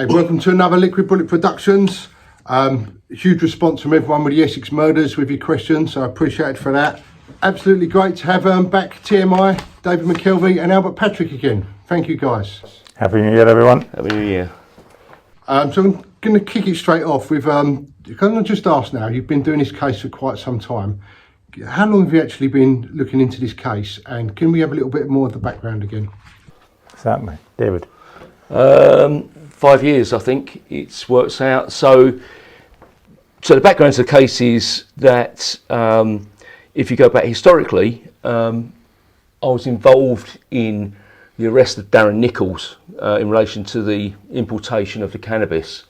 Hey, welcome to another Liquid Bullet Productions. Huge response from everyone with the Essex murders with your questions, so I appreciate it for that. Absolutely great to have back TMI, David McKelvey and Albert Patrick again. Thank you guys. Happy New Year, everyone. Happy New Year. So I'm going to kick it straight off with, can I just ask now, you've been doing this case for quite some time. How long have you actually been looking into this case, and can we have a little bit more of the background again? Certainly. David. 5 years, I think it's works out. So the background to the case is that if you go back historically, I was involved in the arrest of Darren Nichols in relation to the importation of the cannabis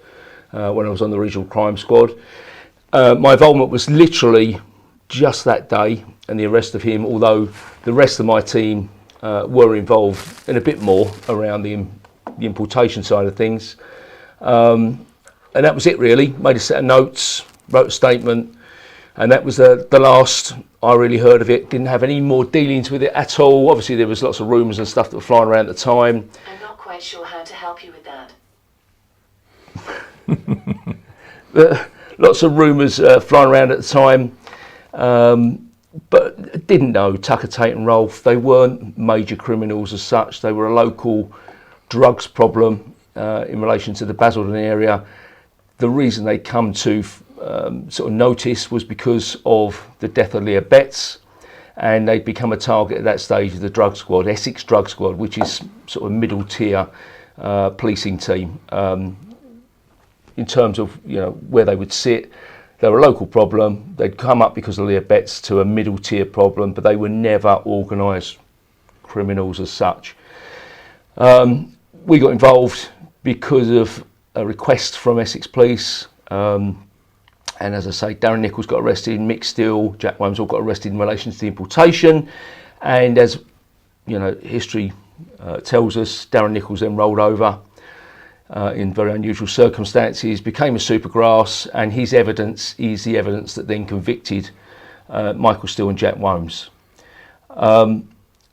when I was on the regional crime squad. My involvement was literally just that day and the arrest of him, although the rest of my team were involved in a bit more around the importation side of things. And that was it really. Made a set of notes, wrote a statement, and that was the last I really heard of it. Didn't have any more dealings with it at all. Obviously there was lots of rumours and stuff that were flying around at the time. I'm not quite sure how to help you with that. Lots of rumours flying around at the time, but didn't know Tucker, Tate and Rolfe. They weren't major criminals as such. They were a local drugs problem in relation to the Basildon area. The reason they come to sort of notice was because of the death of Leah Betts, and they'd become a target at that stage of the drug squad, Essex Drug Squad, which is sort of middle tier policing team in terms of where they would sit. They were a local problem. They'd come up because of Leah Betts to a middle tier problem, but they were never organised criminals as such. We got involved because of a request from Essex Police, and as I say, Darren Nichols got arrested, Mick Steele, Jack Williams all got arrested in relation to the importation, and as history tells us, Darren Nichols then rolled over in very unusual circumstances, became a supergrass, and his evidence is the evidence that then convicted Michael Steele and Jack Williams.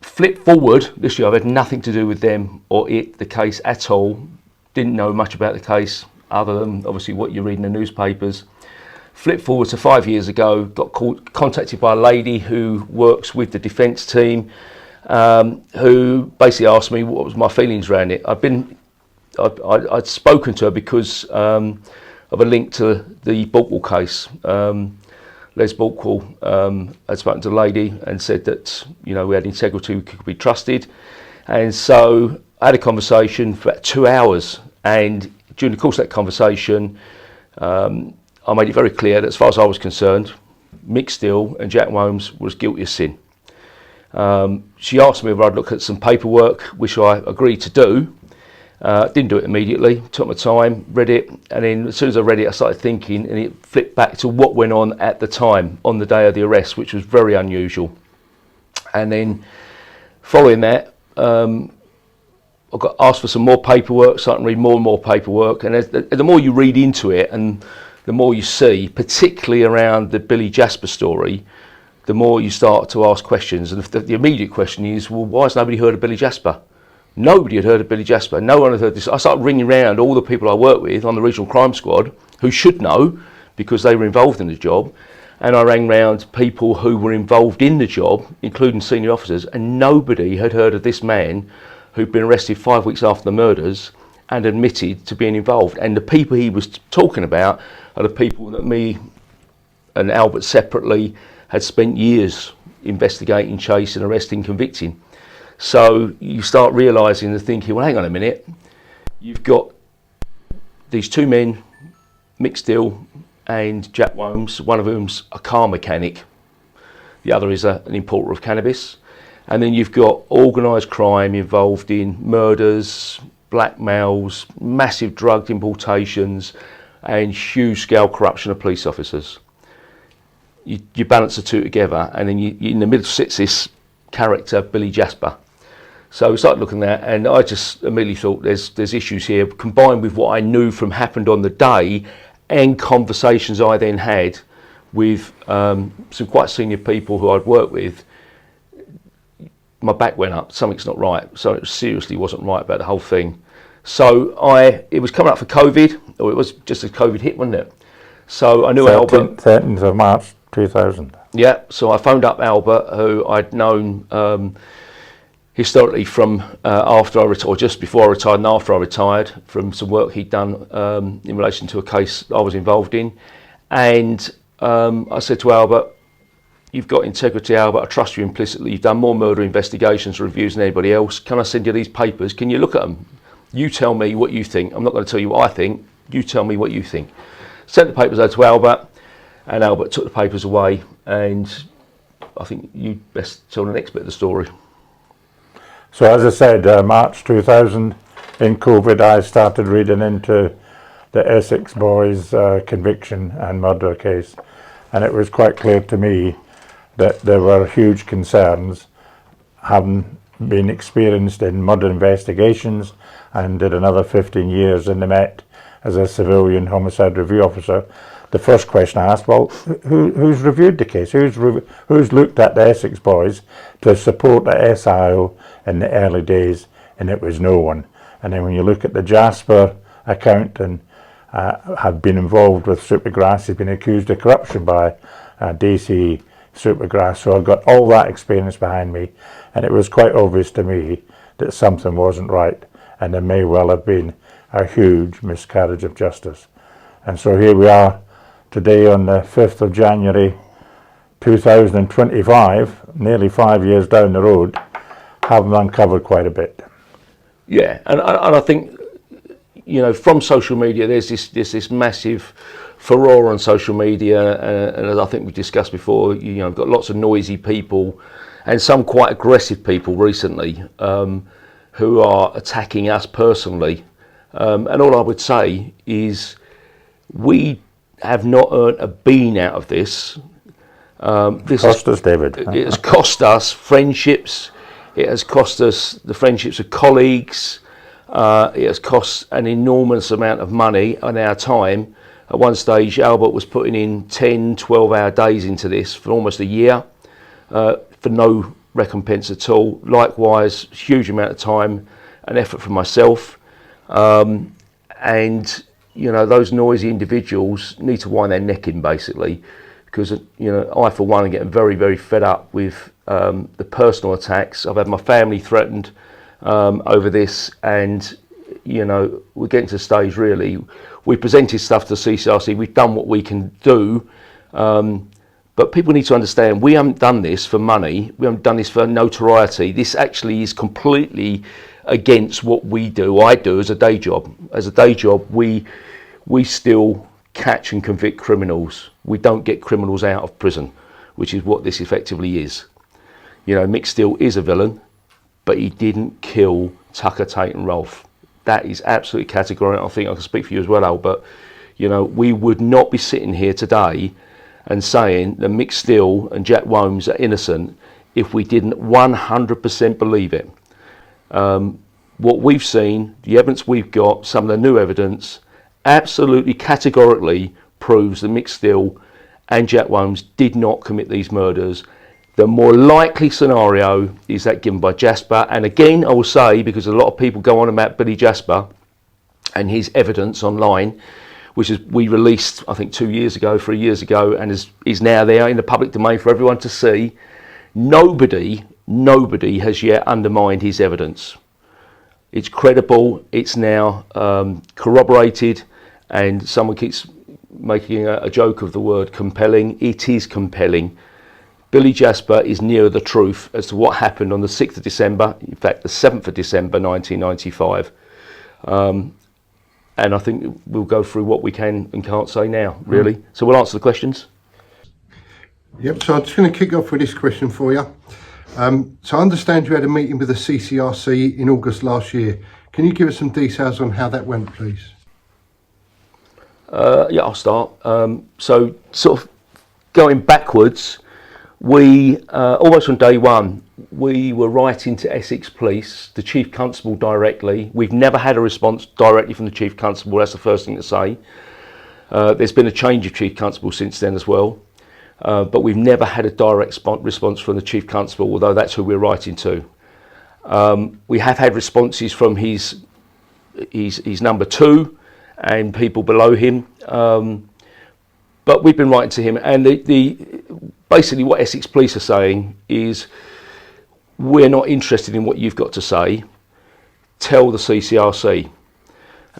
Flip forward this year, I've had nothing to do with them or the case at all. Didn't know much about the case other than obviously what you read in the newspapers. Flip forward to 5 years ago, got contacted by a lady who works with the defence team, who basically asked me what was my feelings around it. I'd spoken to her because of a link to the Balkwell case. Les Balkwell had spoken to the lady and said that we had integrity, we could be trusted, and so I had a conversation for about 2 hours, and during the course of that conversation I made it very clear that as far as I was concerned, Mick Steele and Jack Williams was guilty of sin. She asked me if I'd look at some paperwork, which I agreed to do. Didn't do it immediately, took my time, read it, and then as soon as I read it I started thinking, and it flipped back to what went on at the time on the day of the arrest, which was very unusual. And then following that I got asked for some more paperwork, so I can read more and more paperwork, and the more you read into it and the more you see, particularly around the Billy Jasper story, the more you start to ask questions. And the immediate question is, well, why has nobody heard of Billy Jasper? Nobody had heard of Billy Jasper. No one had heard this. I started ringing around all the people I work with on the regional crime squad who should know because they were involved in the job. And I rang round people who were involved in the job, including senior officers, and nobody had heard of this man who'd been arrested 5 weeks after the murders and admitted to being involved. And the people he was talking about are the people that me and Albert separately had spent years investigating, chasing, arresting, convicting. So you start realising and thinking, well, hang on a minute, you've got these two men, Mick Steele and Jack Williams, one of whom's a car mechanic, the other is an importer of cannabis, and then you've got organised crime involved in murders, blackmails, massive drug importations and huge scale corruption of police officers. You balance the two together, and then in the middle sits this character, Billy Jasper. So we started looking at that, and I just immediately thought there's issues here, combined with what I knew from happened on the day and conversations I then had with some quite senior people who I'd worked with. My back went up, something's not right, so it seriously wasn't right about the whole thing. So it was coming up for COVID, or it was just as COVID hit, wasn't it? So I knew Albert. 13th of March 2000. Yeah, so I phoned up Albert, who I'd known historically from after I retired, or just before I retired and after I retired, from some work he'd done in relation to a case I was involved in. And I said to Albert, "You've got integrity, Albert, I trust you implicitly. You've done more murder investigations, reviews than anybody else. Can I send you these papers? Can you look at them? You tell me what you think. I'm not going to tell you what I think. You tell me what you think." Sent the papers over to Albert, and Albert took the papers away. And I think you best tell the next bit of the story. So as I said, March 2000, in COVID, I started reading into the ESSEX Boys conviction and murder case. And it was quite clear to me that there were huge concerns, having been experienced in murder investigations and did another 15 years in the Met as a civilian homicide review officer. The first question I asked, well, who's reviewed the case? Who's looked at the ESSEX Boys to support the SIO in the early days? And it was no one. And then when you look at the Jasper account, and have been involved with Supergrass, he's been accused of corruption by DC Supergrass. So I've got all that experience behind me, and it was quite obvious to me that something wasn't right, and there may well have been a huge miscarriage of justice. And so here we are today on the 5th of January 2025, nearly 5 years down the road, having uncovered quite a bit. Yeah, and I think, you know, from social media, there's this massive furore on social media, and as I think we discussed before, you know, I've got lots of noisy people and some quite aggressive people recently who are attacking us personally. And all I would say is we have not earned a bean out of this. This cost us, David. It has cost us friendships. It has cost us the friendships of colleagues. It has cost an enormous amount of money and our time. At one stage, Albert was putting in 10, 12-hour days into this for almost a year for no recompense at all. Likewise, huge amount of time and effort from myself. And, you know, those noisy individuals need to wind their neck in, basically, because, you know, I, for one, am getting very, very fed up with the personal attacks. I've had my family threatened over this, and, you know, we're getting to the stage, really, we presented stuff to the CCRC, we've done what we can do, but people need to understand we haven't done this for money, we haven't done this for notoriety. This actually is completely against what we do, I do as a day job. As a day job, we still catch and convict criminals. We don't get criminals out of prison, which is what this effectively is. You know, Mick Steele is a villain, but he didn't kill Tucker, Tate and Rolfe. That is absolutely categorical. I think I can speak for you as well, Al, but, you know, we would not be sitting here today and saying that Mick Steele and Jack Womes are innocent if we didn't 100% believe it. What we've seen, the evidence we've got, some of the new evidence, absolutely categorically proves that Mick Steele and Jack Womes did not commit these murders. The more likely scenario is that given by Jasper. And again, I will say, because a lot of people go on about Billy Jasper and his evidence online, which is we released, I think, 3 years ago, and is now there in the public domain for everyone to see. Nobody has yet undermined his evidence. It's credible, it's now corroborated, and someone keeps making a joke of the word compelling. It is compelling. Billy Jasper is nearer the truth as to what happened on the 6th of December, in fact the 7th of December 1995. And I think we'll go through what we can and can't say now, really. So we'll answer the questions. Yep, so I'm just going to kick off with this question for you. So I understand you had a meeting with the CCRC in August last year. Can you give us some details on how that went, please? Yeah, I'll start. So sort of going backwards, we, almost from day one, we were writing to Essex Police, the Chief Constable directly. We've never had a response directly from the Chief Constable, that's the first thing to say. There's been a change of Chief Constable since then as well. But we've never had a direct response from the Chief Constable, although that's who we're writing to. We have had responses from his he's number 2 and people below him. But we've been writing to him, and basically what Essex Police are saying is, we're not interested in what you've got to say, tell the CCRC.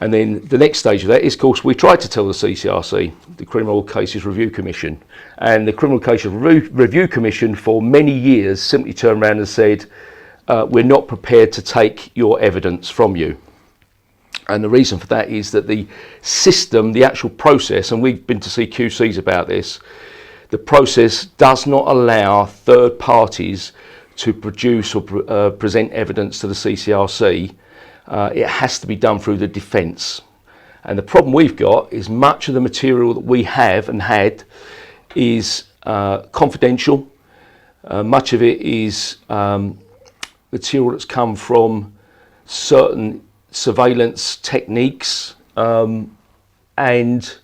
And then the next stage of that is, of course, we tried to tell the CCRC, the Criminal Cases Review Commission. And the Criminal Cases Review Commission for many years simply turned around and said, we're not prepared to take your evidence from you. And the reason for that is that the system, the actual process, and we've been to see QCs about this, the process does not allow third parties to produce or present evidence to the CCRC. It has to be done through the defence. And the problem we've got is much of the material that we have and had is confidential. Much of it is material that's come from certain surveillance techniques, and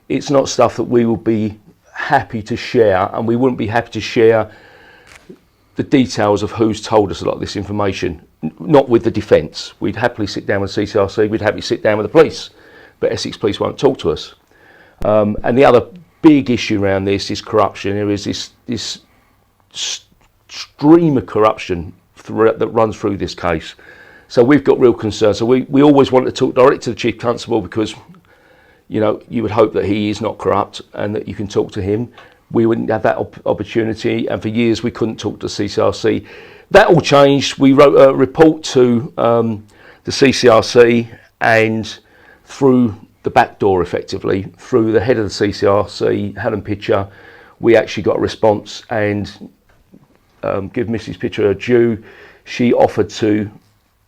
it's not stuff that we would be happy to share, and we wouldn't be happy to share the details of who's told us a lot of this information, not with the defence. We'd happily sit down with CCRC, we'd happily sit down with the police, but Essex Police won't talk to us. And the other big issue around this is corruption. There is this stream of corruption that runs through this case. So we've got real concerns. So we always want to talk directly to the Chief Constable, because you would hope that he is not corrupt and that you can talk to him. We wouldn't have that opportunity, and for years we couldn't talk to CCRC. That all changed. We wrote a report to the CCRC, and through the back door, effectively, through the head of the CCRC, Helen Pitcher, we actually got a response, and give Mrs. Pitcher her due. She offered to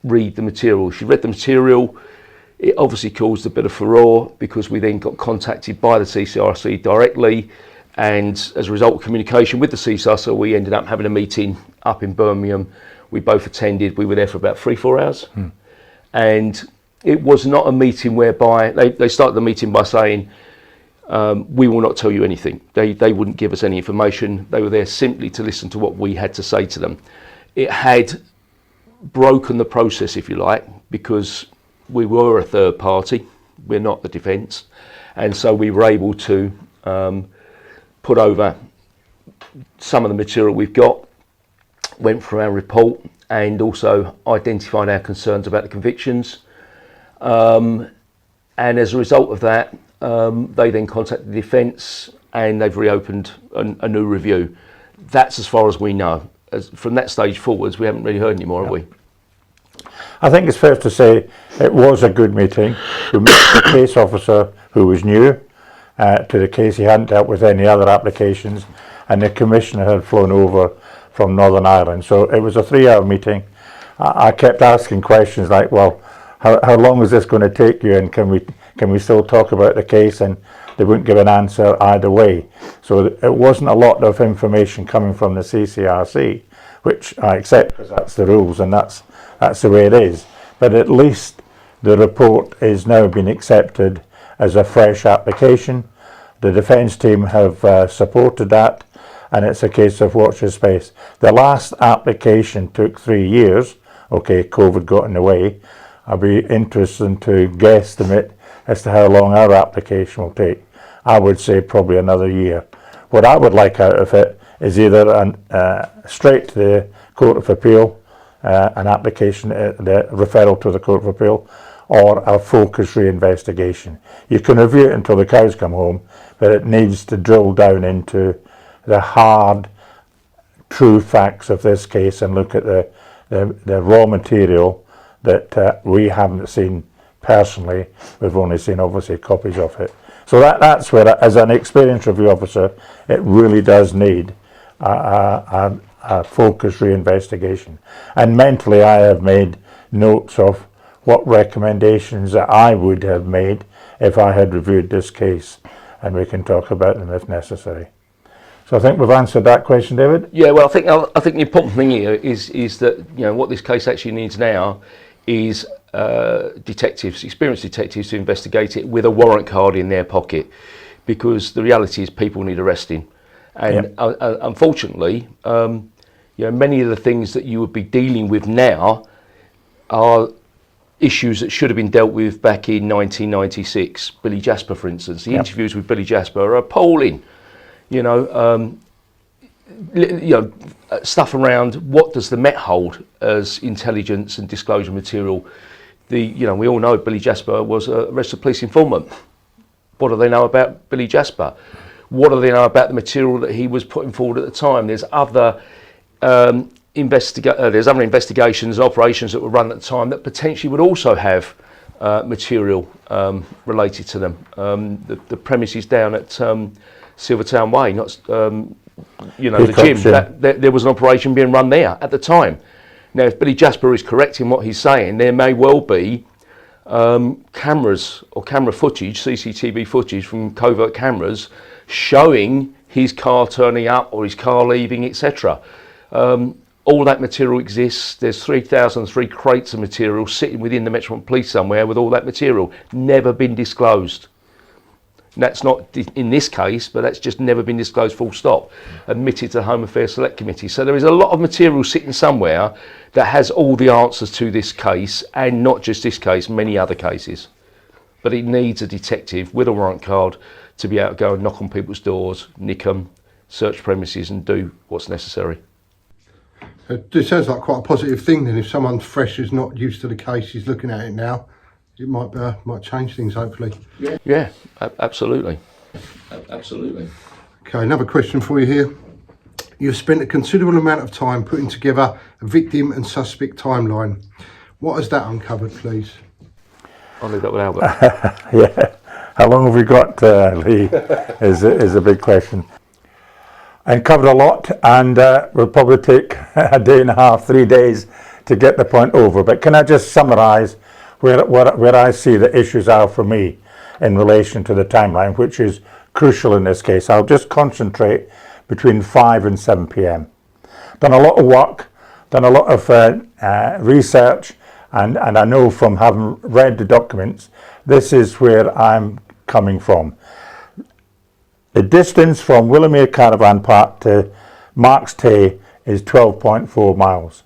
read the material. She read the material. It obviously caused a bit of furore, because we then got contacted by the CCRC directly, and as a result of communication with the CCRC, we ended up having a meeting up in Birmingham. We both attended. We were there for about 3-4 hours. And it was not a meeting whereby they started the meeting by saying, we will not tell you anything. They wouldn't give us any information. They were there simply to listen to what we had to say to them. It had broken the process, if you like, because we were a third party. We're not the defence. And so we were able to put over some of the material we've got, went through our report, and also identified our concerns about the convictions. And as a result of that, they then contacted the defence, and they've reopened a new review. That's as far as we know. From that stage forwards, we haven't really heard any more, have we? I think it's fair to say it was a good meeting. We met the case officer, who was new to the case. He hadn't dealt with any other applications, and the commissioner had flown over from Northern Ireland. So it was a 3-hour meeting. I kept asking questions like, well, how long is this going to take you, and can we still talk about the case? And they wouldn't give an answer either way. So it wasn't a lot of information coming from the CCRC, which I accept, because that's the rules and that's the way it is. But at least the report is now being accepted as a fresh application. The defence team have supported that, and it's a case of watch this space. The last application took 3 years. Okay, COVID got in the way. I'll be interested to guesstimate as to how long our application will take. I would say probably another year. What I would like out of it is either straight to the Court of Appeal, an application, the referral to the Court of Appeal, or a focused reinvestigation. You can review it until the cows come home, but it needs to drill down into the hard, true facts of this case and look at the raw material that we haven't seen personally. We've only seen obviously copies of it. So that's where, as an experienced review officer, it really does need a focused reinvestigation. And mentally, I have made notes of what recommendations that I would have made if I had reviewed this case, and we can talk about them if necessary. So I think we've answered that question, David. Yeah, well, I think the important thing here is that what this case actually needs now is detectives, experienced detectives, to investigate it with a warrant card in their pocket, because the reality is people need arresting, and unfortunately, many of the things that you would be dealing with now are issues that should have been dealt with back in 1996. Billy Jasper, for instance, the interviews with Billy Jasper are appalling. Stuff around what does the Met hold as intelligence and disclosure material. We all know Billy Jasper was a arrested police informant. What do they know about Billy Jasper? What do they know about the material that he was putting forward at the time? There's other investigations and operations that were run at the time that potentially would also have material related to them. The premises down at Silvertown Way, not the gym. There was an operation being run there at the time. Now, if Billy Jasper is correct in what he's saying, there may well be cameras or camera footage, CCTV footage from covert cameras showing his car turning up or his car leaving, etc. All that material exists. There's 3,003 crates of material sitting within the Metropolitan Police somewhere with all that material, never been disclosed. And that's not in this case, but that's just never been disclosed, full stop. Admitted to the Home Affairs Select Committee. So there is a lot of material sitting somewhere that has all the answers to this case, and not just this case, many other cases. But it needs a detective with a warrant card to be able to go and knock on people's doors, nick them, search premises and do what's necessary. It sounds like quite a positive thing then. If someone fresh is not used to the case, is looking at it now, it might change things, hopefully. Yeah, absolutely. Absolutely. Okay, another question for you here. You've spent a considerable amount of time putting together a victim and suspect timeline. What has that uncovered, please? I'll leave that with Albert. Yeah, how long have we got, Lee, is a big question. And covered a lot, and will probably take a day and a half, 3 days to get the point over. But can I just summarise where I see the issues are for me in relation to the timeline, which is crucial in this case. I'll just concentrate between 5 and 7 p.m. Done a lot of work, done a lot of research, and I know from having read the documents, this is where I'm coming from. The distance from Willamere Caravan Park to Marks Tay is 12.4 miles.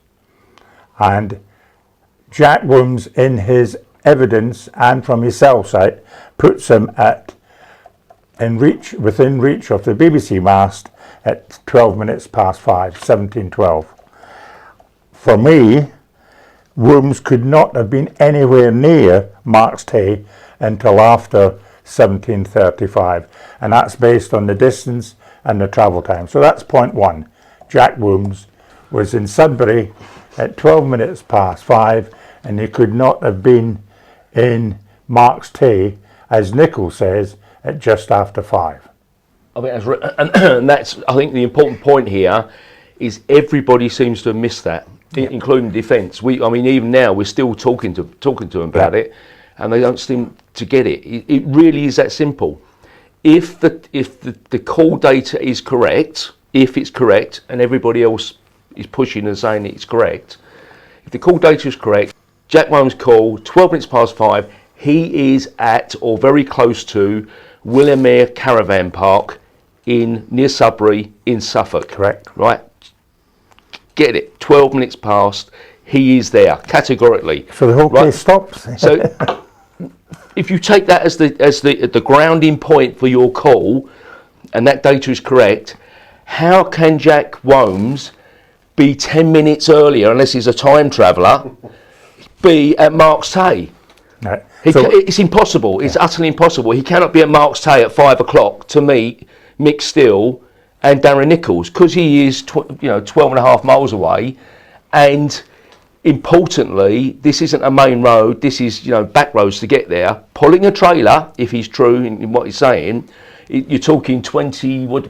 And Jack Williams, in his evidence and from his cell site, puts him within reach of the BBC mast at 12 minutes past 5, 1712. For me, Williams could not have been anywhere near Marks Tay until after 1735, and that's based on the distance and the travel time. So that's point one. Jack Williams was in Sudbury at 12 minutes past 5, and he could not have been in Marks Tay, as Nicholl says, at just after 5. I mean, and that's, I think the important point here is everybody seems to have missed that, including defence. Even now we're still talking to them about it, and they don't seem to get it. It really is that simple. If the call data is correct, if it's correct, and everybody else is pushing and saying it's correct, if the call data is correct, Jack Williams' call, 12 minutes past 5, he is at or very close to Willamere Caravan Park near Sudbury in Suffolk. Correct. Right? Get it. 12 minutes past, he is there, categorically. So the whole case stops. So if you take that as the grounding point for your call, and that data is correct, how can Jack Williams be 10 minutes earlier, unless he's a time traveller, be at Marks Tay? No. It's impossible. It's utterly impossible. He cannot be at Marks Tay at 5 o'clock to meet Mick Steele and Darren Nichols, because he is 12 and a half miles away, and importantly, this isn't a main road. This is back roads to get there. Pulling a trailer, if he's true in what he's saying, you're talking at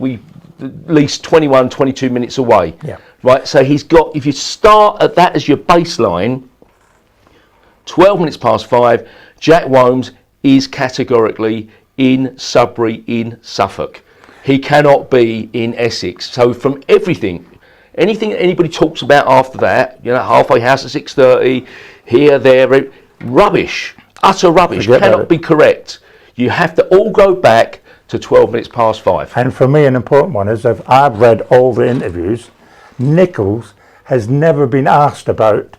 least 21, 22 minutes away. Yeah. Right. So he's got. If you start at that as your baseline, 12 minutes past 5, Jack Williams is categorically in Sudbury in Suffolk. He cannot be in Essex. So from anything that anybody talks about after that, halfway house at 6:30, here, there, rubbish, utter rubbish, cannot be correct. You have to all go back to 12 minutes past 5. And for me, an important one is, if I've read all the interviews, Nichols has never been asked about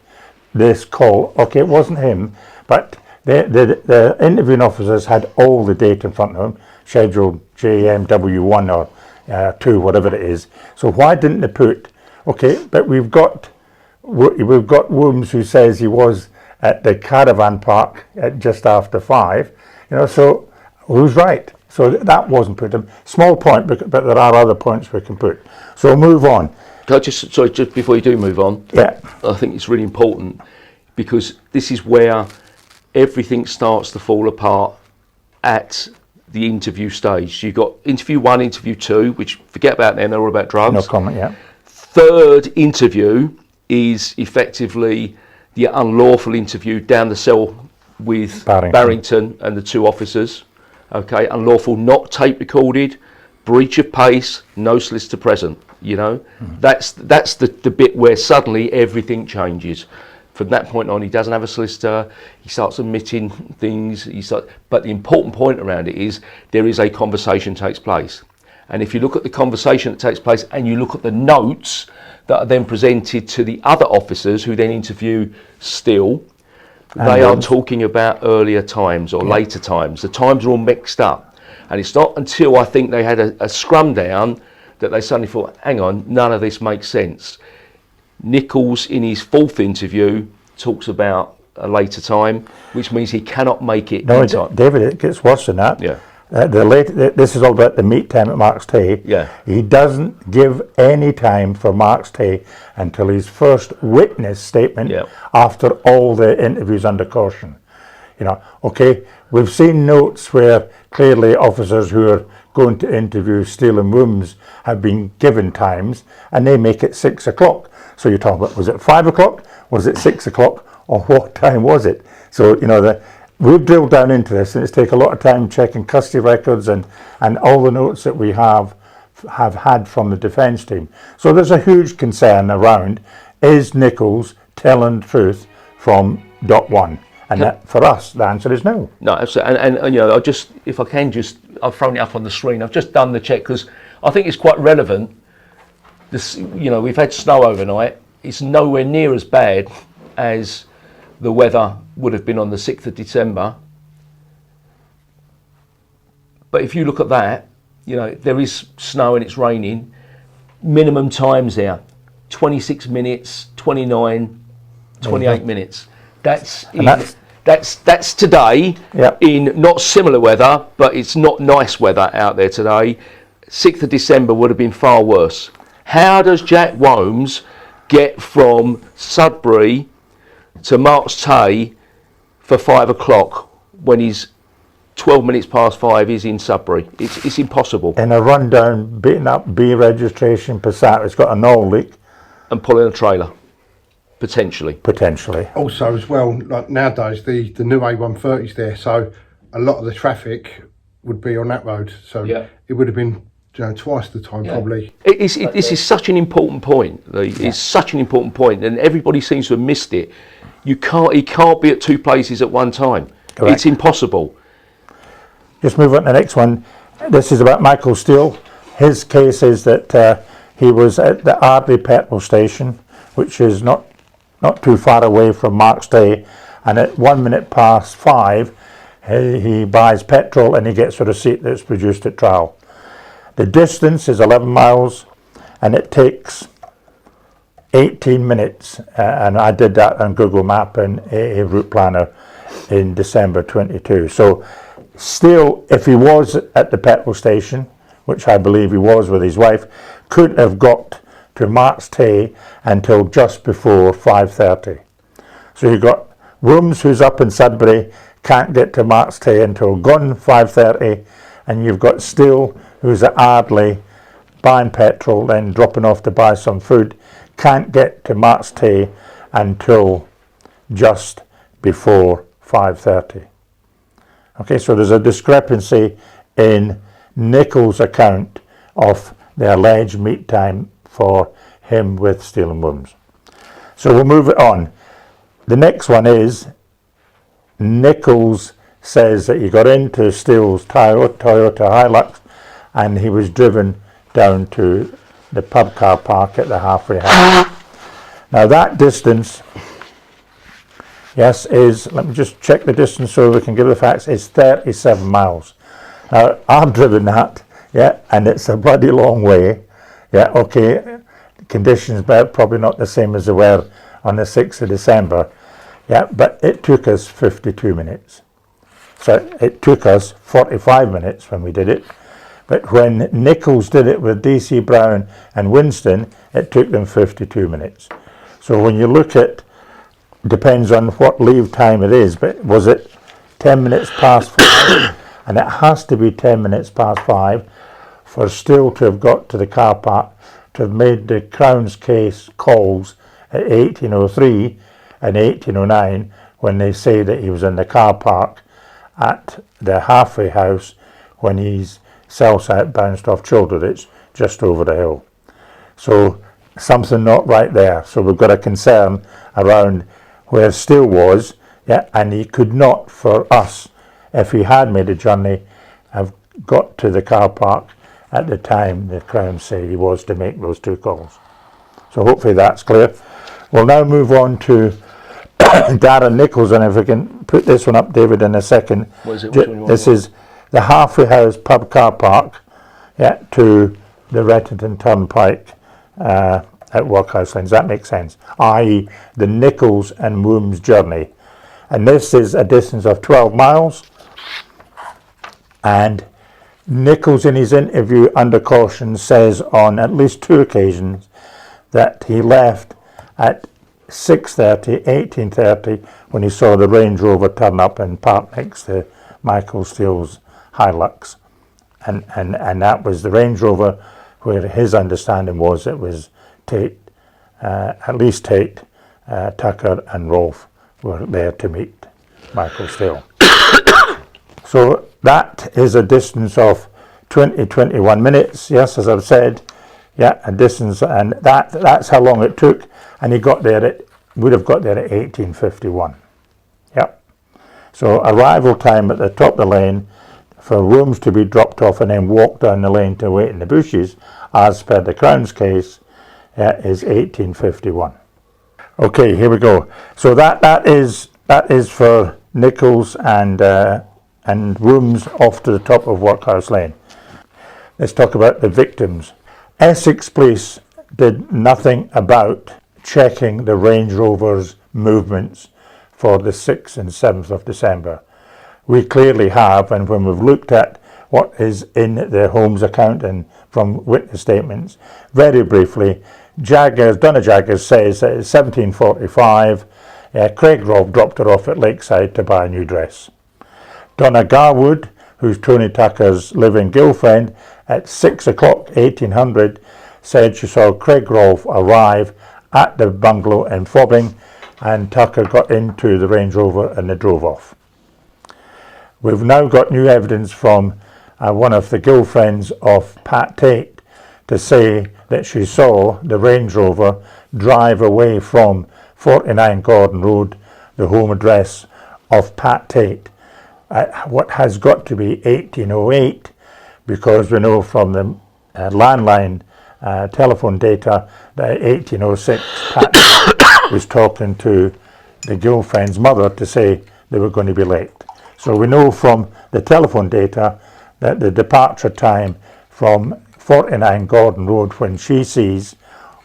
this call. Okay, it wasn't him, but the interviewing officers had all the data in front of them, scheduled JMW1 or 2, whatever it is. So why didn't they put, okay, but we've got Wooms who says he was at the caravan park at just after 5, so who's right? So that wasn't put in. Small point, but there are other points we can put. So we'll move on. Can I just before you do move on, Yeah. I think it's really important because this is where everything starts to fall apart at the interview stage. You've got interview 1, interview 2, which forget about them, they're all about drugs. No comment, yeah. Third interview is effectively the unlawful interview down the cell with Barrington and the 2 officers. Okay, unlawful, not tape recorded, breach of pace, no solicitor present. That's the bit where suddenly everything changes. From that point on, he doesn't have a solicitor. He starts admitting things. But the important point around it is there is a conversation takes place. And if you look at the conversation that takes place and you look at the notes that are then presented to the other officers who then interview Steele, they are talking about earlier times or later times. The times are all mixed up. And it's not until I think they had a scrum down that they suddenly thought, hang on, none of this makes sense. Nichols, in his 4th interview, talks about a later time, which means he cannot make it in time. David, it gets worse than that. Yeah. This is all about the meet time at Mark's Tay. Yeah. He doesn't give any time for Mark's Tay until his first witness statement after all the interviews under caution. Okay, we've seen notes where clearly officers who are going to interview Steele and Wooms have been given times and they make it 6 o'clock. So you're talking about, was it 5 o'clock? Was it 6 o'clock? Or what time was it? So, we've drilled down into this and it's taken a lot of time checking custody records and all the notes that we have had from the defence team. So there's a huge concern around, is Nichols telling the truth from dot 1? And that, for us, the answer is no. No, absolutely. And if I can I've thrown it up on the screen. I've just done the check because I think it's quite relevant. We've had snow overnight. It's nowhere near as bad as the weather would have been on the 6th of December. But if you look at that, there is snow and it's raining. Minimum times there, 26 minutes, 29, 28 minutes. That's today in not similar weather, but it's not nice weather out there today. 6th of December would have been far worse. How does Jack Womes get from Sudbury to Mark's Tay for 5 o'clock when he's 12 minutes past 5 is in Sudbury? It's impossible. In a rundown, beaten up B registration Passat, it's got an oil leak. And pulling a trailer. Potentially. Also, as well, like nowadays, the new A130's there, so a lot of the traffic would be on that road. So it would have been twice the time probably. This is such an important point. It's such an important point, and everybody seems to have missed it. He can't be at 2 places at one time. Correct. It's impossible. Just move on to the next one. This is about Michael Steele. His case is that he was at the Ardley petrol station, which is not too far away from Mark's Day, and at 1 minute past 5 he buys petrol and he gets a receipt that's produced at trial. The distance is 11 miles and it takes 18 minutes, and I did that on Google Map and a route planner in December 22. So still, if he was at the petrol station, which I believe he was with his wife, couldn't have got to Mark's Tay until just before 5:30. So you've got Wooms, who's up in Sudbury, can't get to Mark's Tay until gone 5:30, and you've got Steele, who's at Ardley buying petrol, then dropping off to buy some food, can't get to Mark's Tay until just before 5:30. Okay, so there's a discrepancy in Nichols' account of the alleged meet time for him with Steele and Wooms. So we'll move it on. The next one is Nichols says that he got into Steele's Toyota Hilux and he was driven down to the pub car park at the halfway house. Now that distance yes, is, let me just check the distance so we can give the facts, it's 37 miles. Now, I've driven that, yeah, and it's a bloody long way. Yeah, okay, conditions probably not the same as they were on the 6th of December. Yeah, but it took us 52 minutes. So it took us 45 minutes when we did it. But when Nichols did it with DC Brown and Winston, it took them 52 minutes. So when you look at, depends on what leave time it is, but was it 10 minutes past 5? And it has to be 10 minutes past 5 for Still to have got to the car park, to have made the Crown's case calls at 1803 and 1809 when they say that he was in the car park at the halfway house when he's self-out bounced off Childreditch just over the hill. So something not right there. So we've got a concern around where Still was, yeah, and he could not, for us, if he had made a journey, have got to the car park at the time the Crown say he was to make those 2 calls. So hopefully that's clear. We'll now move on to Darren Nichols, and if we can put this one up, David, in a second. What is it? Which one you want? This is the halfway house pub car park, yeah, to the Rettington Turnpike at Workhouse Lane. Does that make sense? I.e. the Nichols and Woombs journey. And this is a distance of 12 miles. And Nichols, in his interview under caution, says on at least 2 occasions that he left at 6:30, 18:30, when he saw the Range Rover turn up and park next to Michael Steele's Hilux. And that was the Range Rover where his understanding was it was Tate, at least Tate, Tucker and Rolf were there to meet Michael Steele. So that is a distance of 21 minutes, yes, as I've said, yeah, a distance, and that's how long it took, and he got there, would have got there at 18:51. Yep. So arrival time at the top of the lane for rooms to be dropped off and then walk down the lane to wait in the bushes, as per the Crown's case, is 18:51. Okay, here we go. So that is for Nichols and rooms off to the top of Workhouse Lane. Let's talk about the victims. Essex Police did nothing about checking the Range Rover's movements for the 6th and 7th of December. We clearly have, and when we've looked at what is in the Holmes account and from witness statements, very briefly, Donna Jaggers says that it's 17:45, Craig Rolfe dropped her off at Lakeside to buy a new dress. Donna Garwood, who's Tony Tucker's living girlfriend, at 6 o'clock, 1800, said she saw Craig Rolfe arrive at the bungalow in Fobbing, and Tucker got into the Range Rover and they drove off. We've now got new evidence from one of the girlfriends of Pat Tate to say that she saw the Range Rover drive away from 49 Gordon Road, the home address of Pat Tate, at what has got to be 1808, because we know from the landline telephone data that 1806 Pat Tate was talking to the girlfriend's mother to say they were going to be late. So we know from the telephone data that the departure time from 49 Gordon Road when she sees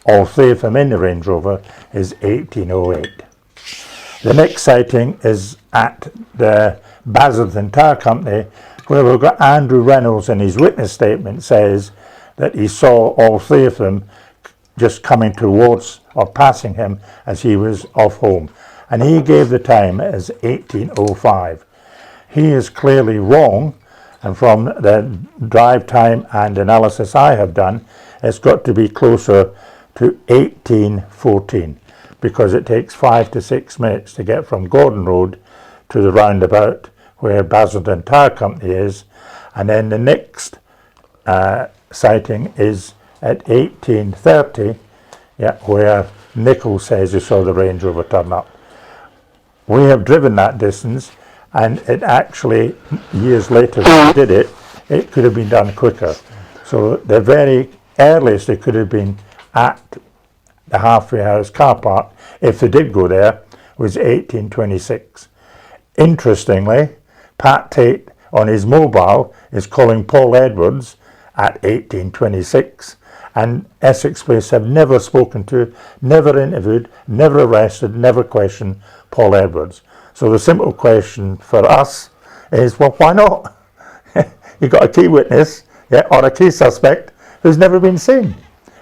all 3 of them in the Range Rover is 1808. The next sighting is at the Basildon Tire Company, where we've got Andrew Reynolds in his witness statement says that he saw all 3 of them just coming towards or passing him as he was off home, and he gave the time as 1805. He is clearly wrong, and from the drive time and analysis I have done, it's got to be closer to 1814, because it takes 5 to 6 minutes to get from Gordon Road to the roundabout where Basildon Tire Company is, and then the next sighting is at 1830, where Nichols says he saw the Range Rover turn up. We have driven that distance, and it actually, years later when we did it, it could have been done quicker. So the very earliest it could have been at the halfway house car park, if they did go there, was 1826. Interestingly, Pat Tate on his mobile is calling Paul Edwards at 1826, and Essex Police have never spoken to, never interviewed, never arrested, never questioned Paul Edwards. So the simple question for us is, well, why not? You've got a key witness, yeah, or a key suspect who's never been seen.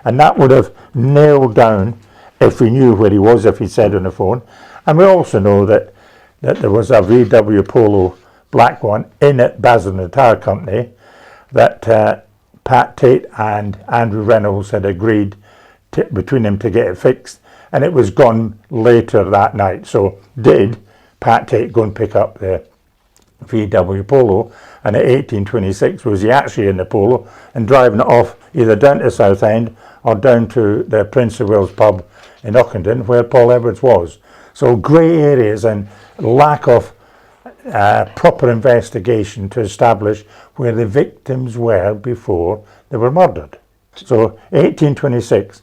And that would have nailed down, if we knew where he was, if he said on the phone. And we also know that there was a VW Polo black one in at Basildon Tire Company that Pat Tate and Andrew Reynolds had agreed between them to get it fixed, and it was gone later that night. So did Pat Tate go and pick up the VW Polo, and at 1826 was he actually in the Polo and driving it off either down to Southend or down to the Prince of Wales pub in Ockenden where Paul Edwards was. So grey areas and lack of proper investigation to establish where the victims were before they were murdered. So 1826.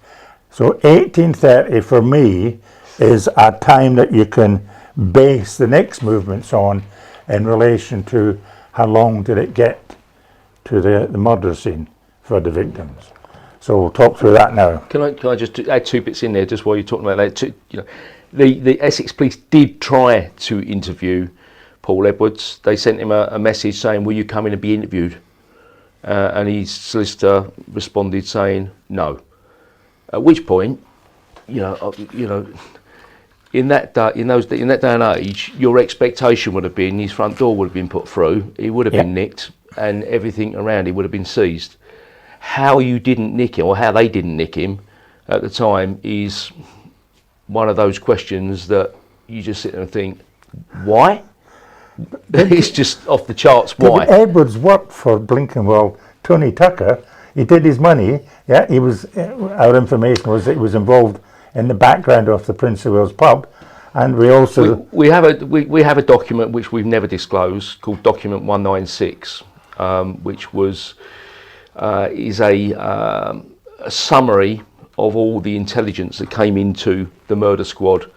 So 1830 for me is a time that you can base the next movements on in relation to how long did it get to the murder scene for the victims. So we'll talk through that now. Can I just add two bits in there, just while you're talking about that? The Essex Police did try to interview Paul Edwards. They sent him a message saying, will you come in and be interviewed? And his solicitor responded saying no. At which point, in that day and age, your expectation would have been his front door would have been put through, he would have been nicked, and everything around him would have been seized. How you didn't nick him, or how they didn't nick him at the time, is one of those questions that you just sit there and think, why? It's just off the charts. Why? Edwards worked for Blinkenwell, Tony Tucker. He did his money. Yeah, he was. Our information was that he was involved in the background of the Prince of Wales pub, and we also we have a document which we've never disclosed called Document 196, which was is a summary of all the intelligence that came into the murder squad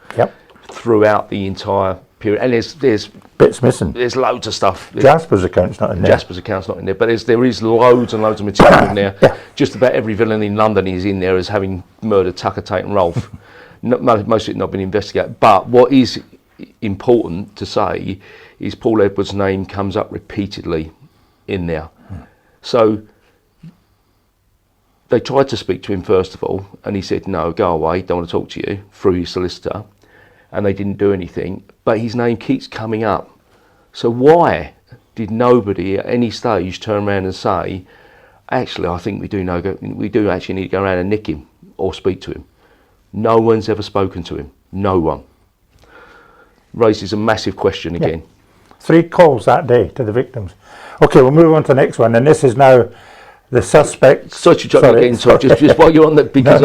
throughout the entire period. And there's bits missing. There's loads of stuff. Jasper's account's not in there. Jasper's account's not in there, but there is loads and loads of material in there. Just about every villain in London is in there as having murdered Tucker, Tate and Rolfe. Most of it not been investigated. But what is important to say is Paul Edwards' name comes up repeatedly in there. So they tried to speak to him first of all, and he said, no, go away, don't want to talk to you, through his solicitor. And they didn't do anything, but his name keeps coming up. So why did nobody at any stage turn around and say, actually, I think we do actually need to go around and nick him or speak to him? No one's ever spoken to him. No one. Raises a massive question again. 3 calls that day to the victims. Okay, we'll move on to the next one, and this is now the suspect. Sorry to jump again, just while you're on that, because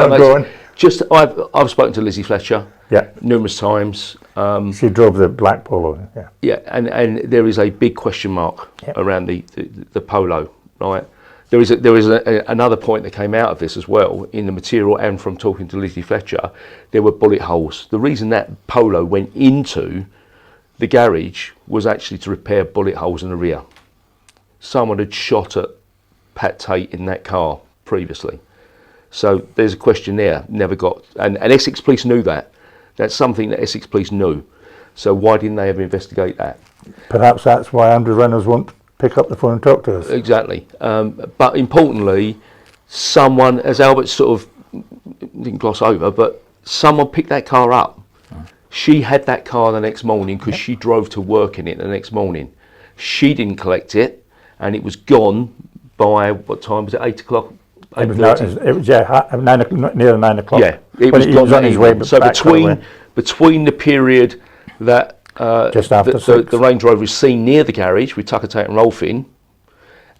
I've spoken to Lizzie Fletcher numerous times. She drove the black Polo. And there is a big question mark around the Polo, right? There is another point that came out of this as well in the material, and from talking to Lizzie Fletcher, there were bullet holes. The reason that Polo went into the garage was actually to repair bullet holes in the rear. Someone had shot at Pat Tate in that car previously. So there's a question there, never got, and Essex Police knew that. That's something that Essex Police knew. So why didn't they ever investigate that? Perhaps that's why Andrew Reynolds won't pick up the phone and talk to us. Exactly. But importantly, someone, as Albert sort of didn't gloss over, but someone picked that car up. She had that car the next morning because she drove to work in it the next morning. She didn't collect it, and it was gone by, what time was it, 8 o'clock? It was 9 o'clock, near 9 o'clock. Yeah, it was gone on his way. So between the period that just after the Range Rover is seen near the garage with Tucker, Tate and Rolfe in,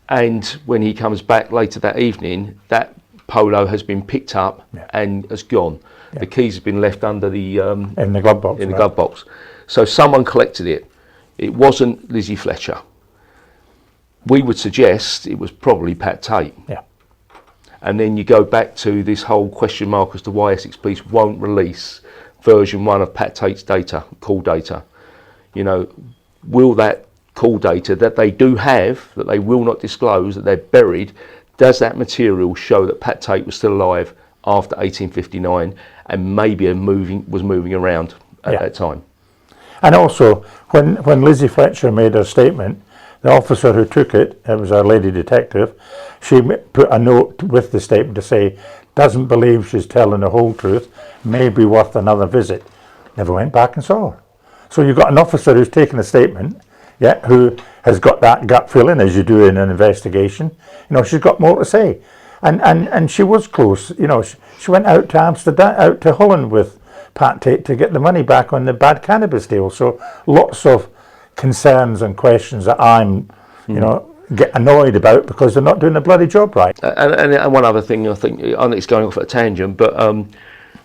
and when he comes back later that evening, that Polo has been picked up and has gone. The keys have been left under the in the glove box. In the glove box. So someone collected it. It wasn't Lizzie Fletcher. We would suggest it was probably Pat Tate. Yeah. And then you go back to this whole question mark as to why Essex Police won't release version 1 of Pat Tate's data, call data. You know, will that call data that they do have, that they will not disclose, that they're buried, does that material show that Pat Tate was still alive after 1859 and maybe was moving around at that time? And also, when Lizzie Fletcher made her statement, the officer who took it, it was our lady detective, she put a note with the statement to say, doesn't believe she's telling the whole truth, may be worth another visit. Never went back and saw her. So you've got an officer who's taken a statement, who has got that gut feeling, as you do in an investigation. You know, she's got more to say. And she was close. You know, she went out to Amsterdam, out to Holland with Pat Tate to get the money back on the bad cannabis deal. So lots of concerns and questions that I'm, you know, get annoyed about because they're not doing a bloody job right. And one other thing, I think it's going off at a tangent, but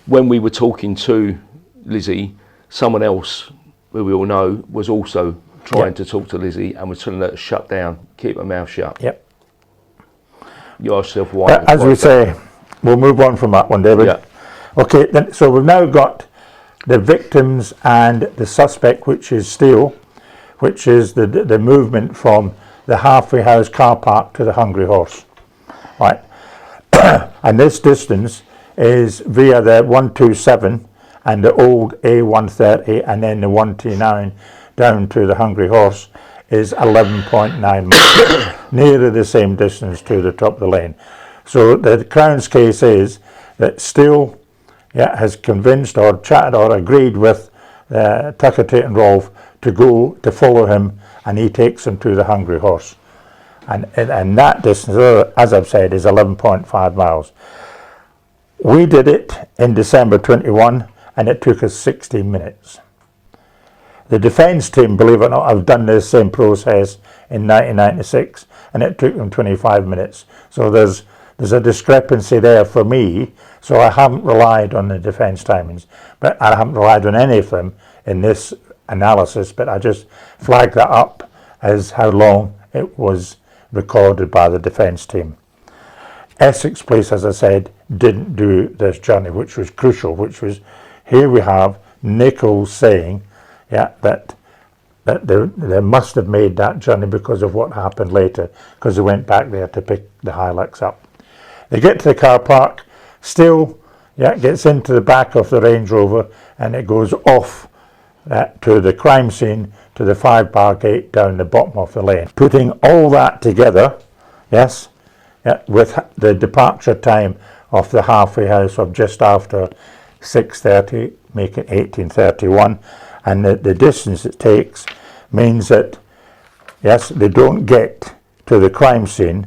when we were talking to Lizzie, someone else who we all know was also trying to talk to Lizzie and was telling her to shut down, keep her mouth shut. Yep. You ask yourself why. As we say, we'll move on from that one, David. Yeah. Okay, then, so we've now got the victims and the suspect, which is Steele, which is the movement from the halfway house car park to the Hungry Horse. Right. And this distance is via the 127 and the old A130 and then the 129 down to the Hungry Horse is 11.9 miles, nearly the same distance to the top of the lane. So the Crown's case is that Steele has convinced or chatted or agreed with Tucker, Tate and Rolfe to follow him, and he takes him to the Hungry Horse. And that distance, as I've said, is 11.5 miles. We did it in December 21 and it took us 60 minutes. The defence team, believe it or not, have done this same process in 1996 and it took them 25 minutes. So there's a discrepancy there for me, so I haven't relied on the defence timings, but I haven't relied on any of them in this analysis, but I just flagged that up as how long it was recorded by the defence team. Essex Police, as I said, didn't do this journey, which was crucial, which was, here we have Nichols saying that they must have made that journey because of what happened later, because they went back there to pick the Hilux up. They get to the car park, Steele gets into the back of the Range Rover and it goes off to the crime scene, to the 5-bar gate down the bottom of the lane. Putting all that together, with the departure time of the halfway house of just after 6:30, make it 18:31, and the distance it takes means that, they don't get to the crime scene,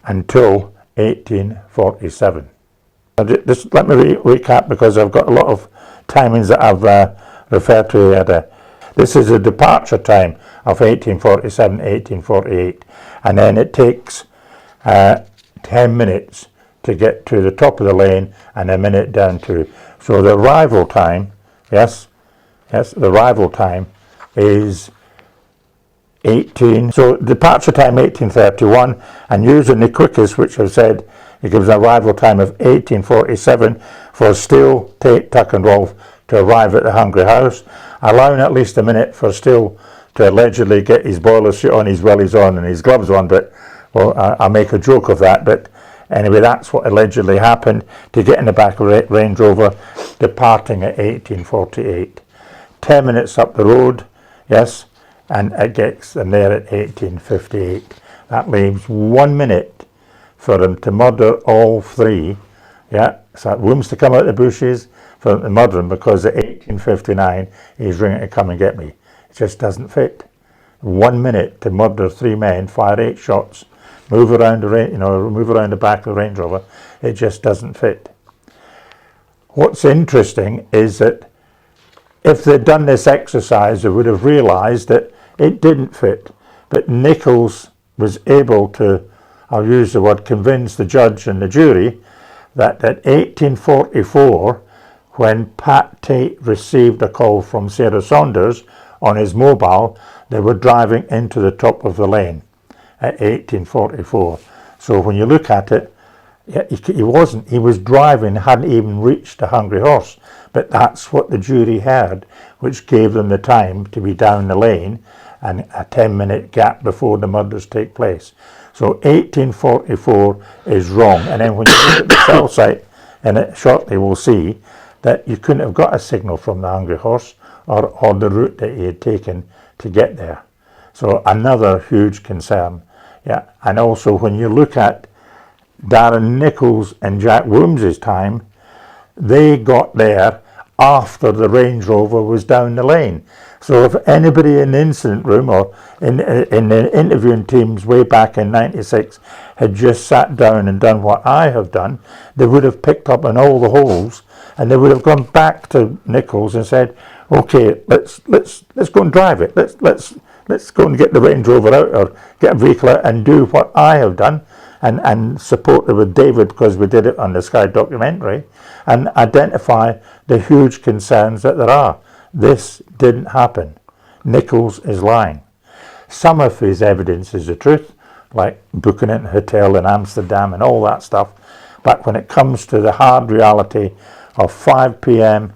until 1847. Just let me recap, because I've got a lot of timings that I've referred to here. This is a departure time of 1847, 1848, and then it takes 10 minutes to get to the top of the lane and a minute down to. So the arrival time, the arrival time is 18. So departure time 1831, and using the quickest, which I've said, it gives an arrival time of 1847 for Steele, Tate, Tuck and Rolfe to arrive at the Hungry House, allowing at least a minute for Steele to allegedly get his boiler suit on, his wellies on and his gloves on, but I make a joke of that, but anyway, that's what allegedly happened, to get in the back of Range Rover, departing at 1848. 10 minutes up the road, and it gets them there at 1858. That leaves 1 minute for them to murder all three, so rooms to come out of the bushes for them to murder them, because at 1859 he's ringing to come and get me. It just doesn't fit. 1 minute to murder three men, fire 8 shots, move around the back of the Range Rover. It just doesn't fit. What's interesting is that if they'd done this exercise, they would have realised that it didn't fit. But Nichols was able to, I'll use the word, convince the judge and the jury that at 1844, when Pat Tate received a call from Sarah Saunders on his mobile, they were driving into the top of the lane at 1844. So when you look at it, Yeah, he wasn't. He was driving, hadn't even reached the Hungry Horse. But that's what the jury heard, which gave them the time to be down the lane and a 10-minute gap before the murders take place. So 1844 is wrong. And then when you look at the cell site, and it shortly we'll see that you couldn't have got a signal from the Hungry Horse or the route that he had taken to get there. So another huge concern. Yeah, and also when you look at Darren Nichols and Jack Woombs' time, they got there after the Range Rover was down the lane. So if anybody in the incident room or in the interviewing teams way back in 96 had just sat down and done what I have done, they would have picked up on all the holes, and they would have gone back to Nichols and said, okay, let's go and drive it. Let's go and get the Range Rover out or get a vehicle out and do what I have done, and support it with David, because we did it on the Sky documentary, and identify the huge concerns that there are. This didn't happen. Nichols is lying. Some of his evidence is the truth, like booking in a hotel in Amsterdam and all that stuff. But when it comes to the hard reality of 5 p.m.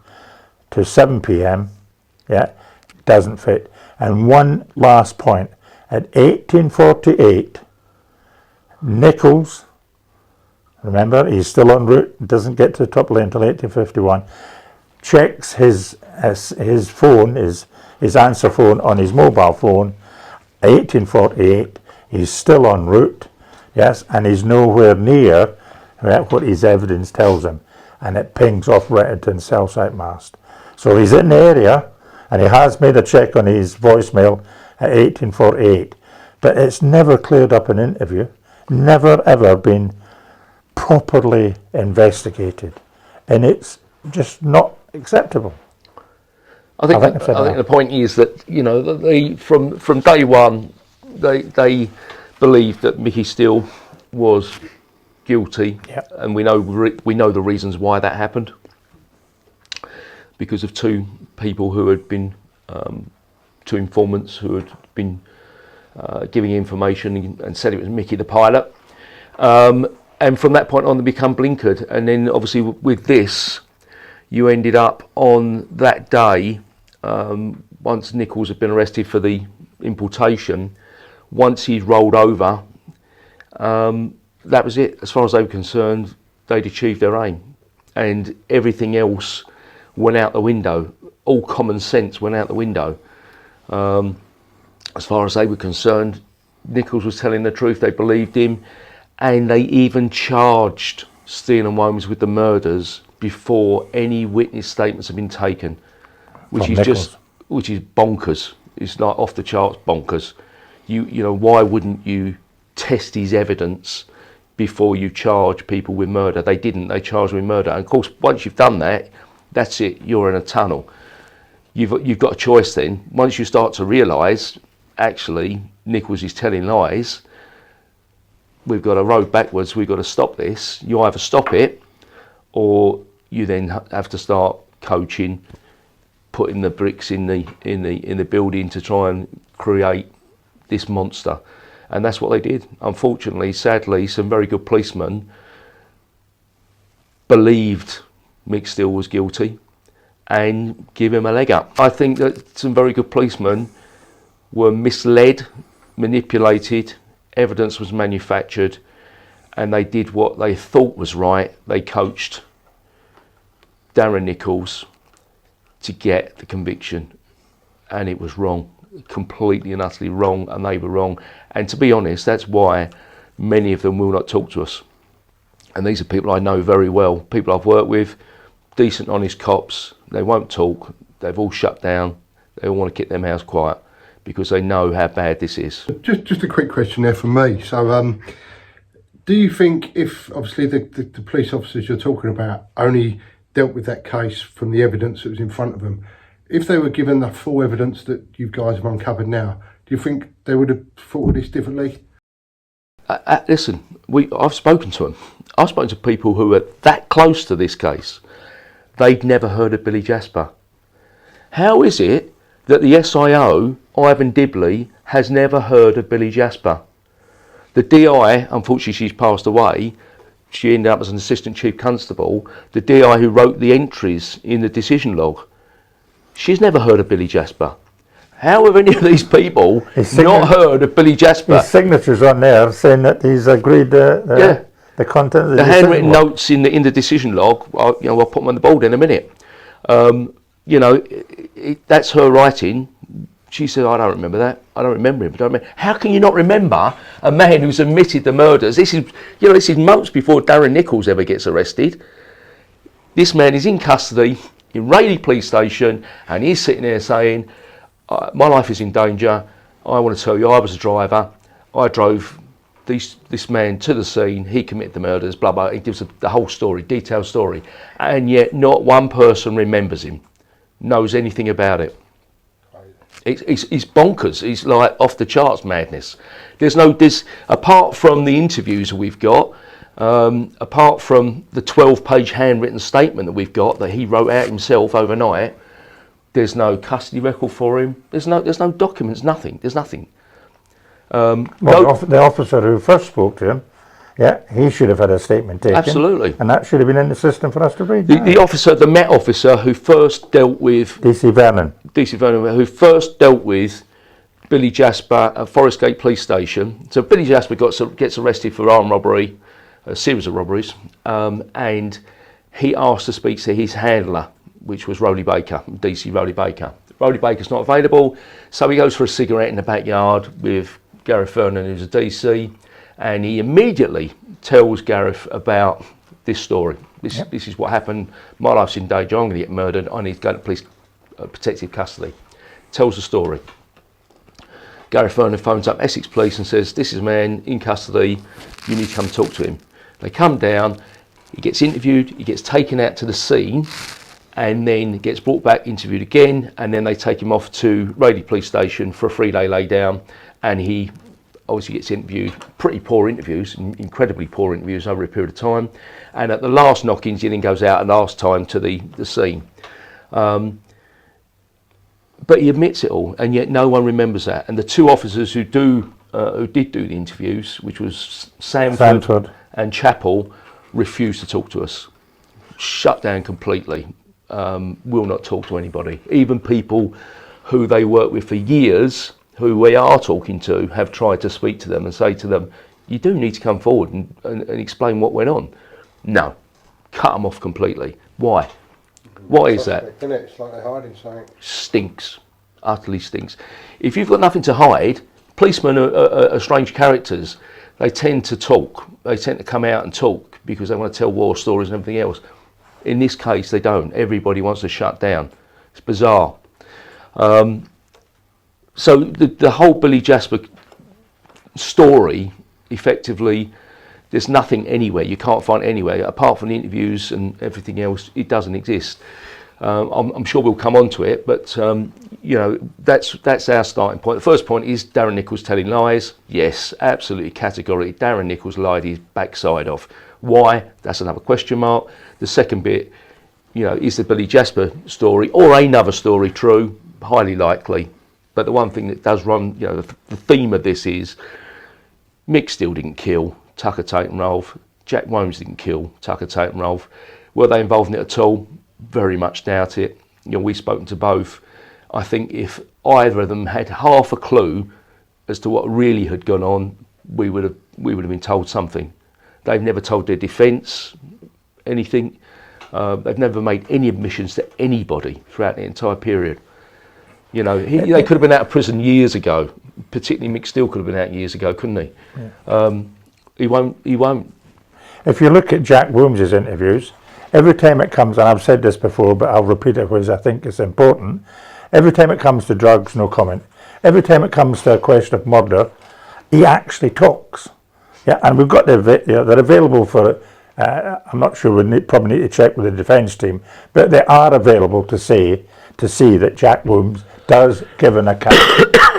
to 7 p.m, yeah, it doesn't fit. And one last point. At 1848, Nichols, remember, he's still en route, doesn't get to the top lane until 1851, checks his phone, his answer phone on his mobile phone. 1848, he's still en route, yes, and he's nowhere near what his evidence tells him, and it pings off Retterton cell site mast. So he's in the area, and he has made a check on his voicemail at 1848, but it's never cleared up an interview, never ever been properly investigated, and it's just not acceptable. I think the point is that, you know, they from day one they believed that Mickey Steele was guilty, Yep. and we know the reasons why that happened, because of two people who had been two informants who had been giving information and said it was Mickey the pilot, and from that point on they become blinkered. And then obviously with this, you ended up on that day, once Nichols had been arrested for the importation, once he'd rolled over, that was it. As far as they were concerned, they'd achieved their aim, and everything else went out the window. All common sense went out the window. As far as they were concerned, Nichols was telling the truth. They believed him, and they even charged Steele and Woombs with the murders before any witness statements have been taken, which is bonkers. It's like off the charts bonkers. You know, why wouldn't you test his evidence before you charge people with murder? They didn't. They charged with murder, and of course, once you've done that, that's it. You're in a tunnel. You've got a choice then. Once you start to realise, actually, Nichols is telling lies, we've got a road backwards, we've got to stop this. You either stop it, or you then have to start coaching, putting the bricks in the building to try and create this monster. And that's what they did. Unfortunately, sadly, some very good policemen believed Mick Steele was guilty and give him a leg up. I think that some very good policemen were misled, manipulated, evidence was manufactured, and they did what they thought was right. They coached Darren Nichols to get the conviction, and it was wrong, completely and utterly wrong, and they were wrong. And to be honest, that's why many of them will not talk to us. And these are people I know very well, people I've worked with, decent, honest cops. They won't talk. They've all shut down. They all want to keep their mouths quiet because they know how bad this is. Just a quick question there from me. So, do you think if obviously the police officers you're talking about only dealt with that case from the evidence that was in front of them, if they were given the full evidence that you guys have uncovered now, do you think they would have thought of this differently? Listen, I've spoken to them. I've spoken to people who are that close to this case. They'd never heard of Billy Jasper. How is it that the SIO, Ivan Dibley, has never heard of Billy Jasper? The DI, unfortunately she's passed away, she ended up as an assistant chief constable, the DI who wrote the entries in the decision log. She's never heard of Billy Jasper. How have any of these people not heard of Billy Jasper? His signature's on there saying that he's agreed the content of the handwritten notes in the decision log. I'll put them on the board in a minute. That's her writing. She said, I don't remember that. I don't remember him. How can you not remember a man who's admitted the murders? This is months before Darren Nichols ever gets arrested. This man is in custody in Rayleigh Police Station, and he's sitting there saying, my life is in danger. I want to tell you, I was a driver. I drove this man to the scene. He committed the murders, blah, blah. He gives the whole story, detailed story. And yet not one person remembers him, knows anything about it. It's bonkers. It's like off the charts madness. There's apart from the interviews we've got, apart from the 12-page handwritten statement that we've got that he wrote out himself overnight, there's no custody record for him. There's no documents. Nothing. There's nothing. The officer who first spoke to him, he should have had a statement taken. Absolutely. And that should have been in the system for us to read. The Met officer who first dealt with DC Vernon, who first dealt with Billy Jasper at Forest Gate Police Station. So Billy Jasper gets arrested for armed robbery, a series of robberies, and he asked to speak to his handler, which was Rowley Baker, DC Rowley Baker. Rowley Baker's not available, so he goes for a cigarette in the backyard with Gareth Vernon, who's a DC, and he immediately tells Gareth about this story. This is what happened. My life's in danger. I'm going to get murdered. I need to go to police protective custody. Tells the story. Gareth Vernon phones up Essex Police and says, this is a man in custody. You need to come talk to him. They come down. He gets interviewed. He gets taken out to the scene, and then gets brought back, interviewed again, and then they take him off to Rayleigh Police Station for a 3-day lay down, and he obviously gets interviewed, pretty poor interviews, incredibly poor interviews over a period of time, and at the last knockings he then goes out and last time to the scene. But he admits it all, and yet no one remembers that. And the two officers who did do the interviews, which was Sanford and Chappell, refused to talk to us. Shut down completely. Will not talk to anybody. Even people who they work with for years, who we are talking to, have tried to speak to them and say to them, you do need to come forward and explain what went on. No, cut them off completely. Why? Why is that? It's like they're hiding something. Stinks, utterly stinks. If you've got nothing to hide, policemen are strange characters. They tend to talk. They tend to come out and talk because they want to tell war stories and everything else. In this case, they don't. Everybody wants to shut down. It's bizarre. So the whole Billy Jasper story, effectively, there's nothing anywhere. You can't find anywhere apart from the interviews and everything else. It doesn't exist. I'm sure we'll come on to it, but that's our starting point. The first point is Darren Nichols telling lies. Yes, absolutely categorically. Darren Nichols lied his backside off. Why? That's another question mark. The second bit, is the Billy Jasper story or another story true? Highly likely. But the one thing that does run, the theme of this is Mick Steele didn't kill Tucker Tate and Rolfe. Jack Womes didn't kill Tucker Tate and Rolfe. Were they involved in it at all? Very much doubt it. We've spoken to both. I think if either of them had half a clue as to what really had gone on, we would have been told something. They've never told their defence anything. They've never made any admissions to anybody throughout the entire period. They could have been out of prison years ago. Particularly Mick Steele could have been out years ago, couldn't he? Yeah. He won't. If you look at Jack Womes' interviews, every time it comes, and I've said this before, but I'll repeat it because I think it's important. Every time it comes to drugs, no comment. Every time it comes to a question of murder, he actually talks. Yeah, and we've got they're available for. I'm not sure. Probably need to check with the defence team, but they are available to see that Jack Womes does give an account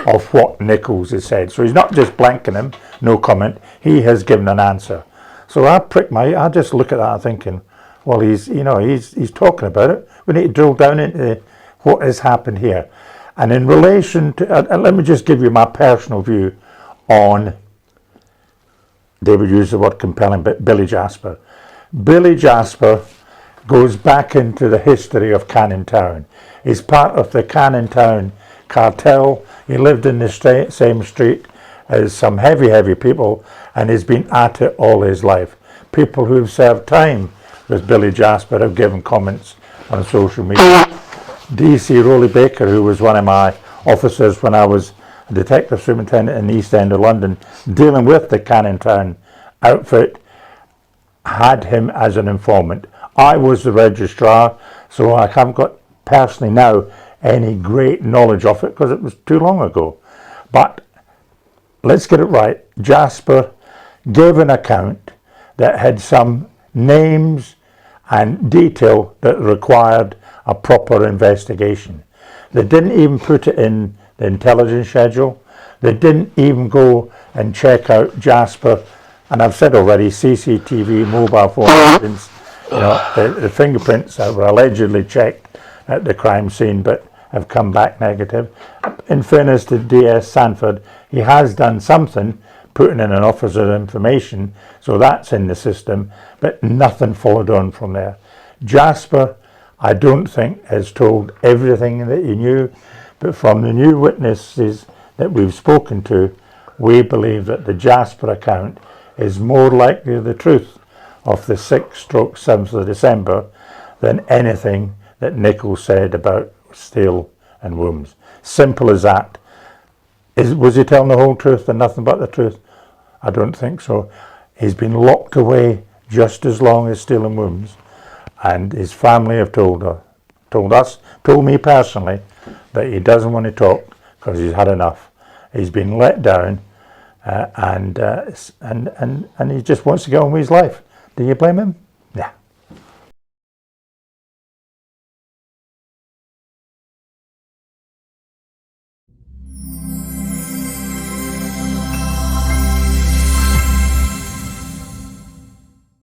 of what Nichols has said. So he's not just blanking him, no comment. He has given an answer. So I just look at that thinking, well, he's talking about it. We need to drill down into what has happened here. And in relation to, let me just give you my personal view on David used the word compelling, but Billy Jasper. Billy Jasper goes back into the history of Canning Town. He's part of the Canning Town cartel. He lived in the same street as some heavy people, and he's been at it all his life. People who've served time with Billy Jasper have given comments on social media. DC Rowley Baker, who was one of my officers when I was a detective superintendent in the East End of London, dealing with the Canning Town outfit, had him as an informant. I was the registrar, so I haven't got personally now any great knowledge of it because it was too long ago. But let's get it right. Jasper gave an account that had some names and detail that required a proper investigation. They didn't even put it in the intelligence schedule. They didn't even go and check out Jasper. And I've said already, CCTV, mobile phone evidence, the fingerprints that were allegedly checked at the crime scene but have come back negative. In fairness to DS Sanford, he has done something, putting in an officer of information, so that's in the system, but nothing followed on from there. Jasper, I don't think, has told everything that he knew, but from the new witnesses that we've spoken to, we believe that the Jasper account is more likely the truth of the 6/7th of December than anything that Nichols said about Steele and Wooms. Simple as that. Was he telling the whole truth and nothing but the truth? I don't think so. He's been locked away just as long as Steele and Wooms, and his family have told me personally, that he doesn't want to talk because he's had enough. He's been let down, and he just wants to get on with his life. Do you blame him?